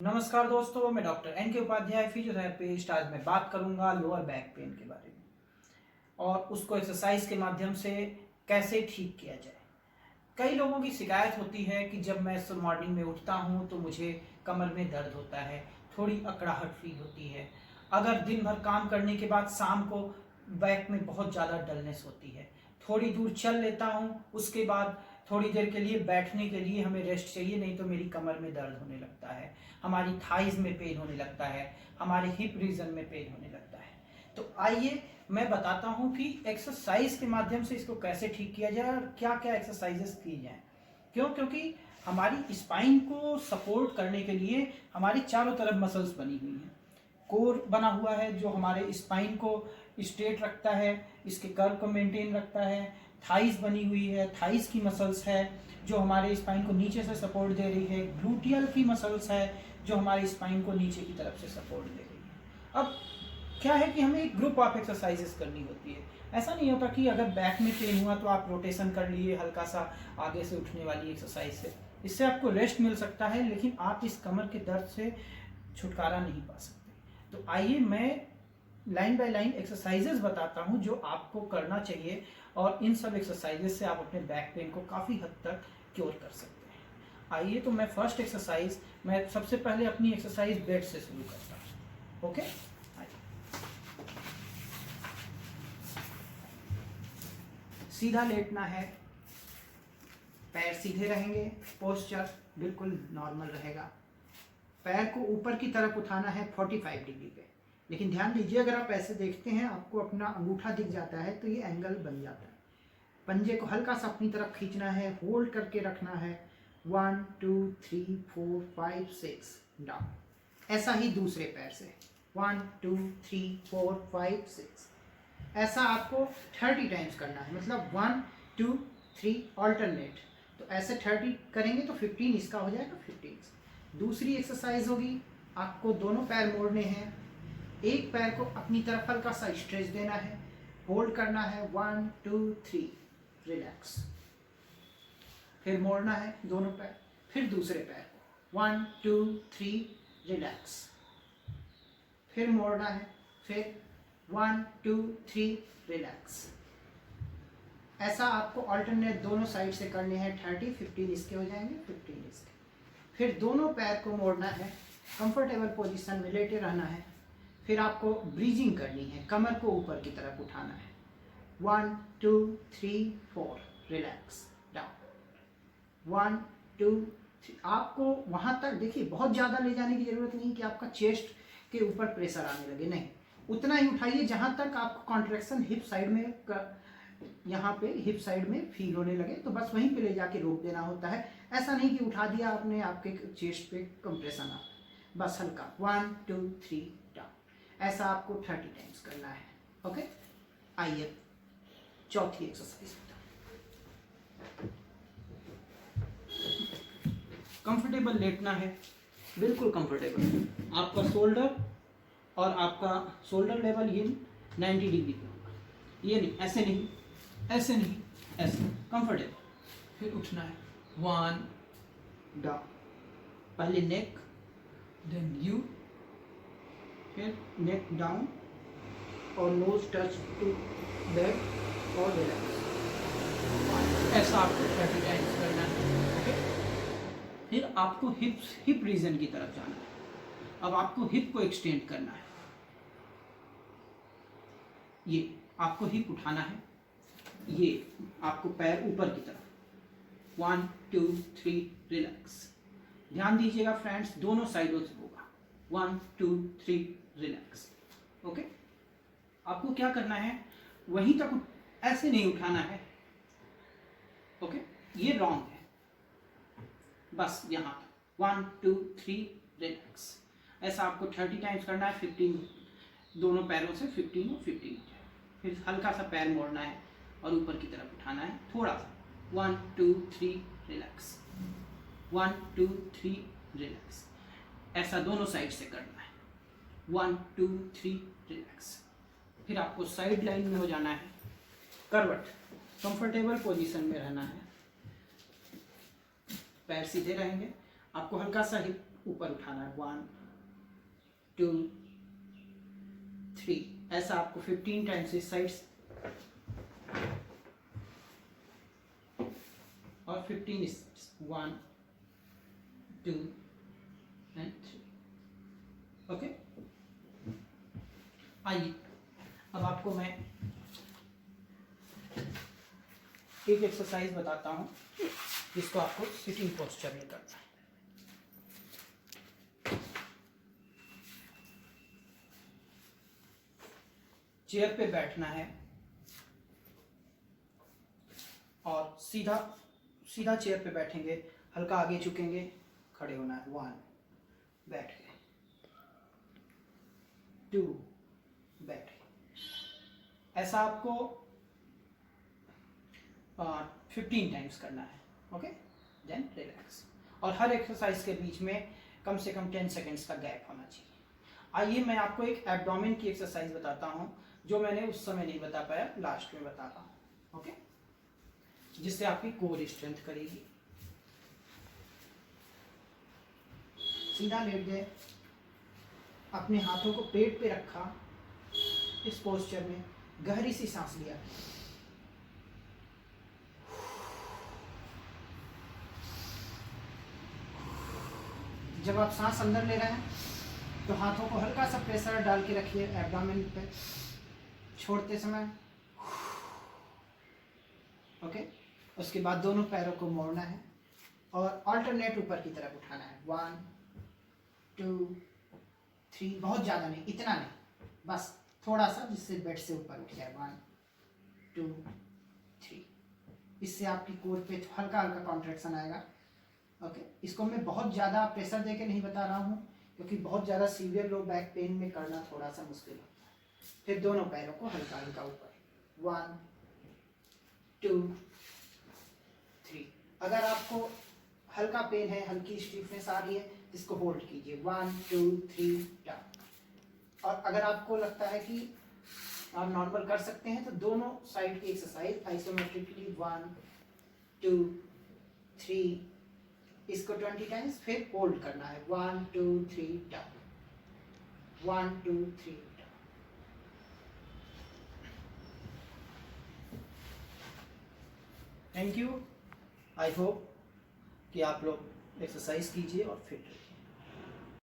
नमस्कार दोस्तों, मैं डॉक्टर एन के उपाध्याय फिजियोथेरेपिस्ट। आज मैं बात करूंगा लोअर बैक पेन के बारे में और उसको एक्सरसाइज के माध्यम से कैसे ठीक किया जाए। कई लोगों की शिकायत होती है कि जब मैं मॉर्निंग में उठता हूं तो मुझे कमर में दर्द होता है, थोड़ी अकड़ाहट फील होती है। अगर दिन भर काम करने के बाद शाम को बैक में बहुत ज़्यादा डलनेस होती है। थोड़ी दूर चल लेता हूं, उसके बाद थोड़ी देर के लिए बैठने के लिए हमें रेस्ट चाहिए, नहीं तो मेरी कमर में दर्द होने लगता है, हमारी थाइज में पेन होने लगता है, हमारे हिप रीजन में पेन होने लगता है। तो आइए मैं बताता हूं कि एक्सरसाइज के माध्यम से इसको कैसे ठीक किया जाए और क्या क्या एक्सरसाइजेस की जाए। क्योंकि हमारी स्पाइन को सपोर्ट करने के लिए हमारी चारों तरफ मसल्स बनी हुई हैं। कोर बना हुआ है जो हमारे स्पाइन को स्ट्रेट रखता है, इसके कर्व को मेंटेन रखता है। थाइस बनी हुई है, थाइस की मसल्स है जो हमारे स्पाइन को नीचे से सपोर्ट दे रही है। ग्लूटियल की मसल्स है जो हमारे स्पाइन को नीचे की तरफ से सपोर्ट दे रही है। अब क्या है कि हमें एक ग्रुप ऑफ एक्सरसाइजेस करनी होती है। ऐसा नहीं होता कि अगर बैक में पेन हुआ तो आप रोटेशन कर लिए हल्का सा आगे से उठने वाली एक्सरसाइज से, इससे आपको रेस्ट मिल सकता है, लेकिन आप इस कमर के दर्द से छुटकारा नहीं पा सकते। तो आइए मैं लाइन बाय लाइन एक्सरसाइजेस बताता हूं जो आपको करना चाहिए और इन सब एक्सरसाइजेस से आप अपने बैक पेन को काफ़ी हद तक क्योर कर सकते हैं। आइए तो मैं फर्स्ट एक्सरसाइज, मैं सबसे पहले अपनी एक्सरसाइज बेड से शुरू करता हूँ। ओके, सीधा लेटना है, पैर सीधे रहेंगे, पोस्चर बिल्कुल नॉर्मल रहेगा। पैर को ऊपर की तरफ उठाना है 45 डिग्री पे, लेकिन ध्यान दीजिए अगर आप ऐसे देखते हैं आपको अपना अंगूठा दिख जाता है तो ये एंगल बन जाता है। पंजे को हल्का सा अपनी तरफ खींचना है, होल्ड करके रखना है। 1 2 3 4 5 6 डाउन। ऐसा ही दूसरे पैर से 1 2 3 4 5 6। ऐसा आपको 30 टाइम्स करना है, मतलब 1 2 3 ऑल्टरनेट। तो ऐसे 30 करेंगे तो 15 इसका हो जाएगा 15। दूसरी एक्सरसाइज होगी, आपको दोनों पैर मोड़ने हैं। एक पैर को अपनी तरफ हल्का सा स्ट्रेच देना है, होल्ड करना है 1 2 3, रिलैक्स। फिर मोड़ना है दोनों पैर, फिर दूसरे पैर को 1 2 3, रिलैक्स। फिर मोड़ना है, फिर 1 2 3, रिलैक्स। ऐसा आपको अल्टरनेट दोनों साइड से करने हैं। 30 15 इसके हो जाएंगे, 15 इसके। फिर दोनों पैर को मोड़ना है, कंफर्टेबल पोजीशन में लेटे रहना है। फिर आपको ब्रीजिंग करनी है, कमर को ऊपर की तरफ उठाना है। 1 2 3 4, रिलैक्स, डाउन। 1 2 3। आपको वहां तक देखिए, बहुत ज़्यादा ले जाने की ज़रूरत नहीं कि आपका चेस्ट के ऊपर प्रेशर आने लगे, नहीं, उतना ही उठाइए जहां तक आपको कॉन्ट्रैक्शन हिप साइड में यहाँ पे हिप साइड में फील होने लगे, तो बस वहीं पे ले जाके रोक देना होता है। ऐसा नहीं कि उठा दिया आपने, आपके चेस्ट पे कंप्रेशन आ, बस हल्का 1 2 3 डाउन। ऐसा आपको 30 टाइम्स करना है। ओके, आइए चौथी एक्सरसाइज। कंफर्टेबल लेटना है, बिल्कुल कंफर्टेबल। आपका शोल्डर और आपका शोल्डर लेवल ये 90 डिग्री पे होगा, ये नहीं, ऐसे नहीं, ऐसे नहीं, ऐसे कंफर्टेबल। फिर उठना है 1 डाउन, पहले नेक, देन यू, फिर नेक डाउन और नोज टच टू बेड और रिलैक्स। ऐसा आपको 30 टाइम्स करना है। ओके, फिर आपको हिप रीजन की तरफ जाना है। अब आपको हिप को एक्सटेंड करना है, ये आपको हिप उठाना है, ये आपको पैर ऊपर की तरफ। 1 2 3, रिलैक्स। ध्यान दीजिएगा फ्रेंड्स, दोनों साइडों से होगा। 1 2 3, रिलैक्स। ओके, आपको क्या करना है, वहीं तक ऐसे नहीं उठाना है। ओके, ये रॉन्ग है, बस यहाँ तक 1 2 3, रिलैक्स। ऐसा आपको 30 टाइम्स करना है, 15 दोनों पैरों से, 15 और 15। फिर हल्का सा पैर मोड़ना है और ऊपर की तरफ उठाना है थोड़ा सा। 1 2 3, रिलैक्स। 1 2 3, रिलैक्स। ऐसा दोनों साइड से करना है। 1 2 3, रिलैक्स। फिर आपको साइड लाइन में हो जाना है, करवट, कंफर्टेबल पोजीशन में रहना है। पैर सीधे रहेंगे, आपको हल्का सा हिप ऊपर उठाना है, 1 2 3। ऐसा आपको 15 टाइम्स इस साइड और 15 इस 1 2 एंड 3। ओके, आइए अब आपको मैं एक एक्सरसाइज बताता हूं जिसको आपको सिटिंग पोस्चर में करना है। चेयर पे बैठना है और सीधा सीधा चेयर पे बैठेंगे, हल्का आगे झुकेंगे, खड़े होना है, 1 बैठ गए, 2 बैठ गए। ऐसा आपको 15 टाइम्स करना है। Okay, then relax. और हर एक्सरसाइज के बीच में कम से कम 10 सेकेंड्स का गैप होना चाहिए। आइए मैं आपको एक एब्डोमेन की एक्सरसाइज बताता हूं जो मैंने उस समय नहीं बता पाया, लास्ट में बताता हूं। ओके, जिससे आपकी कोर स्ट्रेंथ करेगी। सीधा लेट गए, अपने हाथों को पेट पे रखा, इस पोस्चर में गहरी सी सांस लिया। जब आप सांस अंदर ले रहे हैं तो हाथों को हल्का सा प्रेशर डाल के रखिए एब्डोमेन पे, छोड़ते समय। ओके, उसके बाद दोनों पैरों को मोड़ना है और अल्टरनेट ऊपर की तरफ उठाना है, 1 2 3। बहुत ज़्यादा नहीं, इतना नहीं, बस थोड़ा सा, जिससे बेड से ऊपर उठ जाए, 1 2 3। इससे आपकी कोर पे हल्का हल्का कॉन्ट्रैक्शन आएगा। ओके, इसको मैं बहुत ज़्यादा प्रेशर देके नहीं बता रहा हूँ क्योंकि बहुत ज़्यादा सीवियर लो बैक पेन में करना थोड़ा सा मुश्किल होता है। फिर दोनों पैरों को हल्का हल्का ऊपर, 1 2 3। अगर आपको हल्का पेन है, हल्की स्टिफनेस आ रही है, इसको होल्ड कीजिए, 1 2 3 डाउन। और अगर आपको लगता है कि आप नॉर्मल कर सकते हैं तो दोनों साइड की एक्सरसाइज आइसोमेट्रिकली 1 2 3, इसको 20 टाइम्स, फिर होल्ड करना है, 1 2 3 down, 1 2 3 down. Thank you. I hope कि आप लोग एक्सरसाइज कीजिए और फिट रहिए।